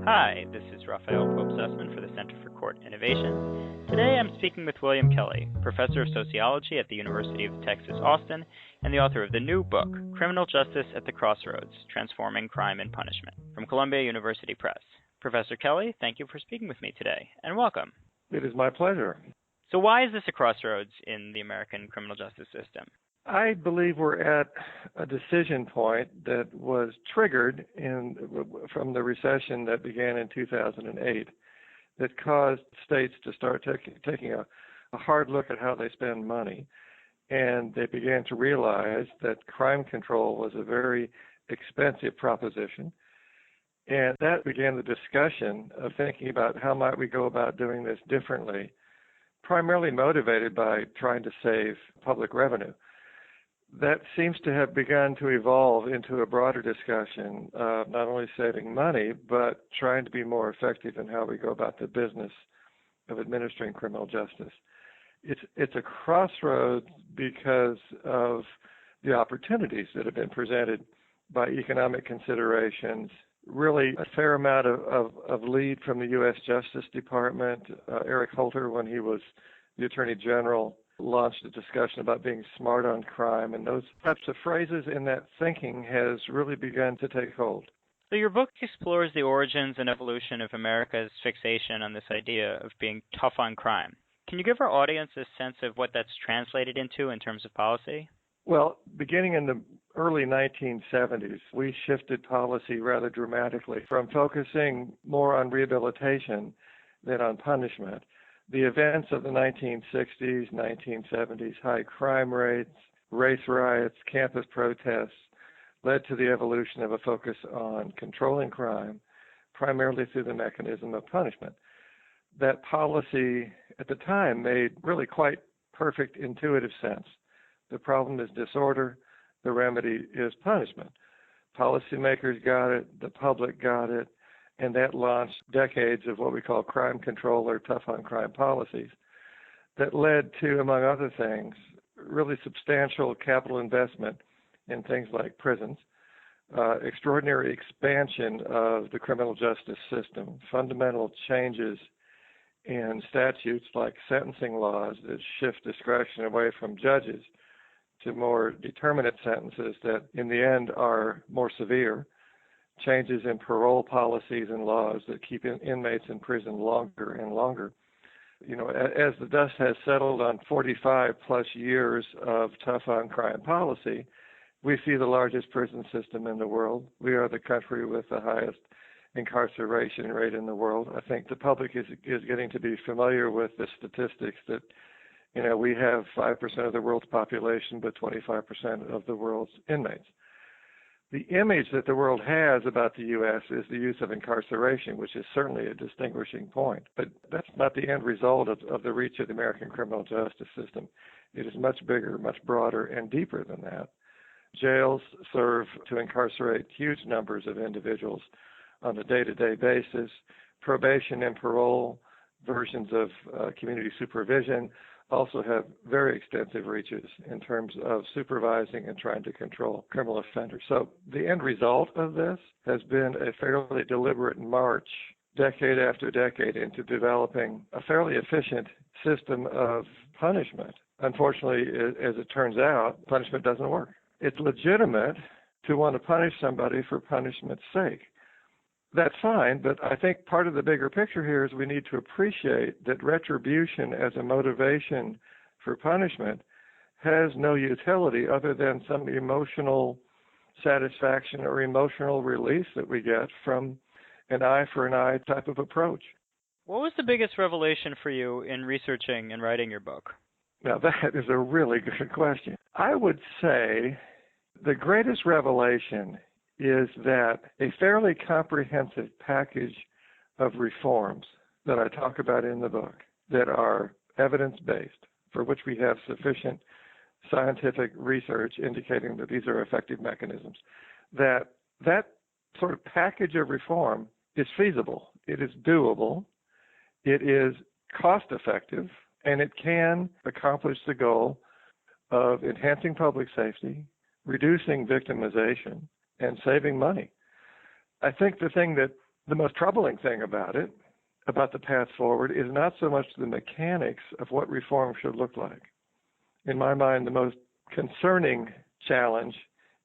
Hi, this is Raphael Pope-Sussman for the Center for Court Innovation. Today I'm speaking with William Kelly, professor of sociology at the University of Texas, Austin, and the author of the new book, Criminal Justice at the Crossroads, Transforming Crime and Punishment, from Columbia University Press. Professor Kelly, thank you for speaking with me today, and welcome. It is my pleasure. So why is this a crossroads in the American criminal justice system? I believe we're at a decision point that was triggered from the recession that began in 2008 that caused states to start taking a hard look at how they spend money. And they began to realize that crime control was a very expensive proposition. And that began the discussion of thinking about how might we go about doing this differently, primarily motivated by trying to save public revenue. That seems to have begun to evolve into a broader discussion of not only saving money, but trying to be more effective in how we go about the business of administering criminal justice. It's a crossroads because of the opportunities that have been presented by economic considerations, really a fair amount of lead from the U.S. Justice Department. Eric Holder, when he was the Attorney General, launched a discussion about being smart on crime, and those types of phrases in that thinking has really begun to take hold. So your book explores the origins and evolution of America's fixation on this idea of being tough on crime. Can you give our audience a sense of what that's translated into in terms of policy? Well, beginning in the early 1970s, we shifted policy rather dramatically from focusing more on rehabilitation than on punishment. The events of the 1960s, 1970s, high crime rates, race riots, campus protests, led to the evolution of a focus on controlling crime, primarily through the mechanism of punishment. That policy at the time made really quite perfect intuitive sense. The problem is disorder, the remedy is punishment. Policymakers got it, the public got it, and that launched decades of what we call crime control or tough on crime policies that led to, among other things, really substantial capital investment in things like prisons, extraordinary expansion of the criminal justice system, fundamental changes in statutes like sentencing laws that shift discretion away from judges to more determinate sentences that in the end are more severe, changes in parole policies and laws that keep inmates in prison longer and longer. You know, as the dust has settled on 45 plus years of tough on crime policy, we see the largest prison system in the world. We are the country with the highest incarceration rate in the world. I think the public is getting to be familiar with the statistics that, you know, we have 5% of the world's population, but 25% of the world's inmates. The image that the world has about the U.S. is the use of incarceration, which is certainly a distinguishing point. But that's not the end result of the reach of the American criminal justice system. It is much bigger, much broader, and deeper than that. Jails serve to incarcerate huge numbers of individuals on a day-to-day basis. Probation and parole, versions of community supervision, also have very extensive reaches in terms of supervising and trying to control criminal offenders. So the end result of this has been a fairly deliberate march, decade after decade, into developing a fairly efficient system of punishment. Unfortunately, as it turns out, punishment doesn't work. It's legitimate to want to punish somebody for punishment's sake. That's fine, but I think part of the bigger picture here is we need to appreciate that retribution as a motivation for punishment has no utility other than some emotional satisfaction or emotional release that we get from an eye for an eye type of approach. What was the biggest revelation for you in researching and writing your book? Now, that is a really good question. I would say the greatest revelation is that a fairly comprehensive package of reforms that I talk about in the book that are evidence-based, for which we have sufficient scientific research indicating that these are effective mechanisms, that sort of package of reform is feasible, it is doable, it is cost-effective, and it can accomplish the goal of enhancing public safety, reducing victimization, and saving money. I think the thing that The most troubling thing about it, about the path forward, is not so much the mechanics of what reform should look like. In my mind, the most concerning challenge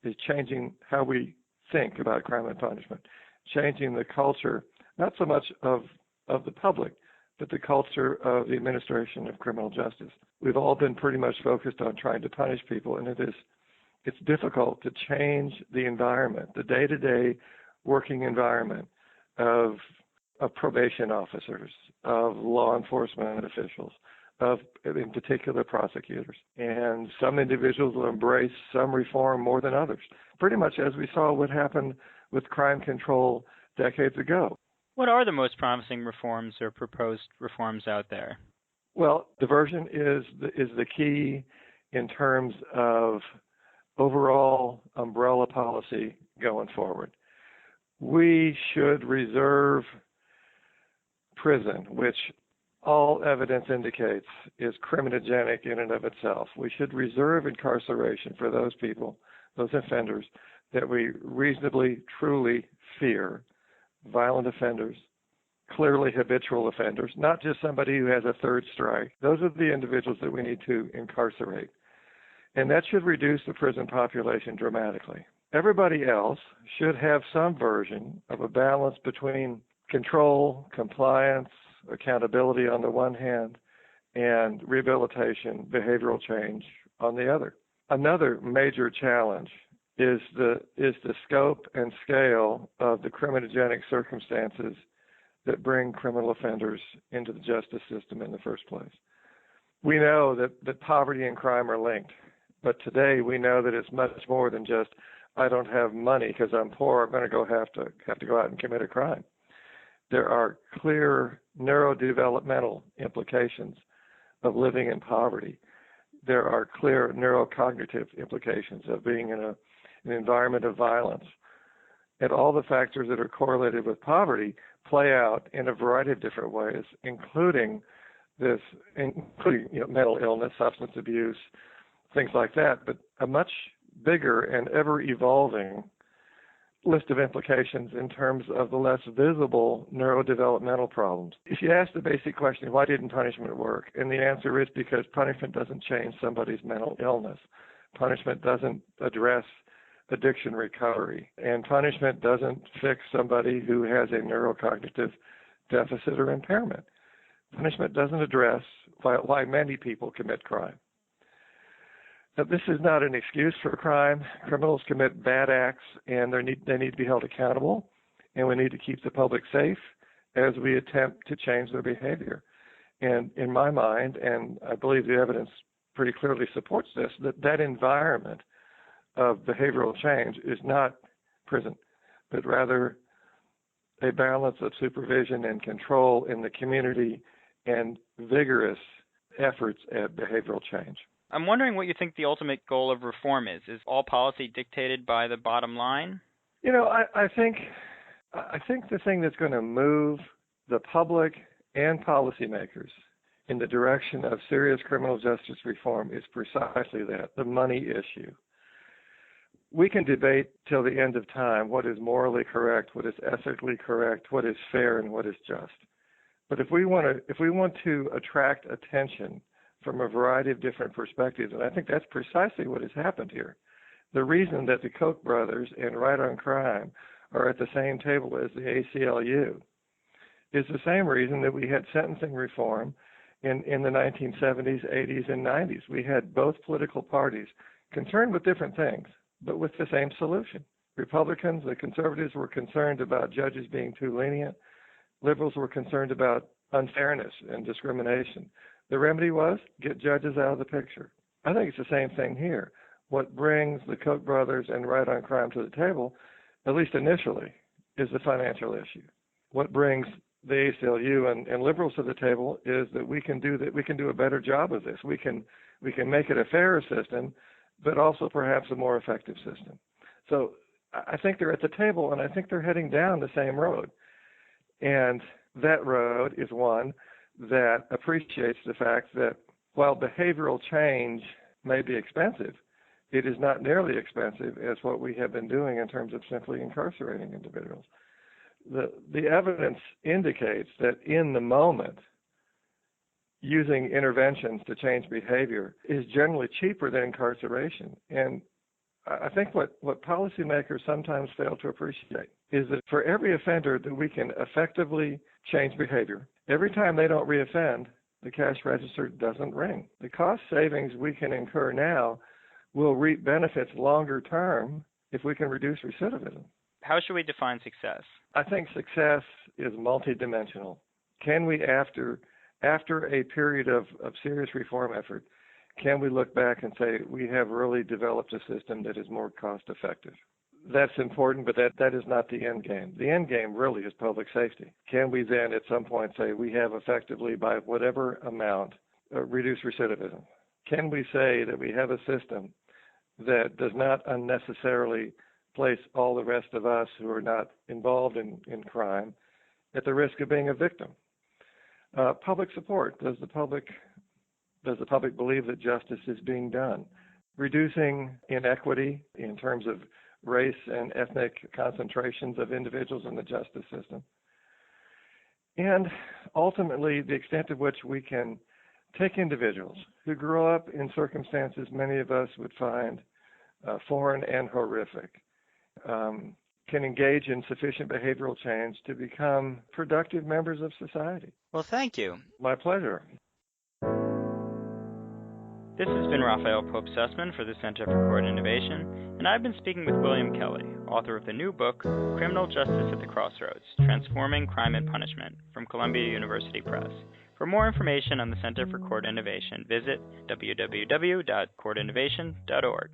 is changing how we think about crime and punishment, changing the culture, not so much of the public, but the culture of the administration of criminal justice. We've all been pretty much focused on trying to punish people, and it's difficult to change the environment, the day-to-day working environment of probation officers, of law enforcement officials, of, in particular, prosecutors. And some individuals will embrace some reform more than others, pretty much as we saw what happened with crime control decades ago. What are the most promising reforms or proposed reforms out there? Well, diversion is the key in terms of overall umbrella policy going forward. We should reserve prison, which all evidence indicates is criminogenic in and of itself. We should reserve incarceration for those people, those offenders that we reasonably, truly fear, violent offenders, clearly habitual offenders, not just somebody who has a third strike. Those are the individuals that we need to incarcerate. And that should reduce the prison population dramatically. Everybody else should have some version of a balance between control, compliance, accountability on the one hand, and rehabilitation, behavioral change on the other. Another major challenge is the scope and scale of the criminogenic circumstances that bring criminal offenders into the justice system in the first place. We know that poverty and crime are linked, but today we know that it's much more than just, I don't have money because I'm poor, I'm going to have to go out and commit a crime. There are clear neurodevelopmental implications of living in poverty. There are clear neurocognitive implications of being in an environment of violence. And all the factors that are correlated with poverty play out in a variety of different ways, including mental illness, substance abuse, things like that, but a much bigger and ever-evolving list of implications in terms of the less visible neurodevelopmental problems. If you ask the basic question, why didn't punishment work? And the answer is because punishment doesn't change somebody's mental illness. Punishment doesn't address addiction recovery. And punishment doesn't fix somebody who has a neurocognitive deficit or impairment. Punishment doesn't address why many people commit crime. Now, this is not an excuse for crime. Criminals commit bad acts, and they need to be held accountable, and we need to keep the public safe as we attempt to change their behavior. And in my mind, and I believe the evidence pretty clearly supports this, that environment of behavioral change is not prison, but rather a balance of supervision and control in the community and vigorous efforts at behavioral change. I'm wondering what you think the ultimate goal of reform is. Is all policy dictated by the bottom line? You know, I think the thing that's going to move the public and policymakers in the direction of serious criminal justice reform is precisely that, the money issue. We can debate till the end of time what is morally correct, what is ethically correct, what is fair, and what is just. But if we want to attract attention from a variety of different perspectives, and I think that's precisely what has happened here. The reason that the Koch brothers and Right on Crime are at the same table as the ACLU is the same reason that we had sentencing reform in the 1970s, 80s, and 90s. We had both political parties concerned with different things, but with the same solution. Republicans, the conservatives, were concerned about judges being too lenient. Liberals were concerned about unfairness and discrimination. The remedy was get judges out of the picture. I think it's the same thing here. What brings the Koch brothers and Right on Crime to the table, at least initially, is the financial issue. What brings the ACLU and liberals to the table is that we can do a better job of this. We can make it a fairer system, but also perhaps a more effective system. So I think they're at the table, and I think they're heading down the same road. And that road is one that appreciates the fact that while behavioral change may be expensive, it is not nearly expensive as what we have been doing in terms of simply incarcerating individuals. The evidence indicates that in the moment, using interventions to change behavior is generally cheaper than incarceration. And I think what policymakers sometimes fail to appreciate is that for every offender that we can effectively change behavior, every time they don't reoffend, the cash register doesn't ring. The cost savings we can incur now will reap benefits longer term if we can reduce recidivism. How should we define success? I think success is multidimensional. Can we, after a period of serious reform effort, can we look back and say we have really developed a system that is more cost effective? That's important, but that is not the end game. The end game really is public safety. Can we then at some point say we have effectively, by whatever amount, reduced recidivism? Can we say that we have a system that does not unnecessarily place all the rest of us who are not involved in crime at the risk of being a victim? Public support. Does the public believe that justice is being done? Reducing inequity in terms of race and ethnic concentrations of individuals in the justice system. And ultimately, the extent to which we can take individuals who grow up in circumstances many of us would find foreign and horrific, can engage in sufficient behavioral change to become productive members of society. Well, thank you. My pleasure. This has been Raphael Pope Sussman for the Center for Court Innovation, and I've been speaking with William Kelly, author of the new book, Criminal Justice at the Crossroads, Transforming Crime and Punishment, from Columbia University Press. For more information on the Center for Court Innovation, visit www.courtinnovation.org.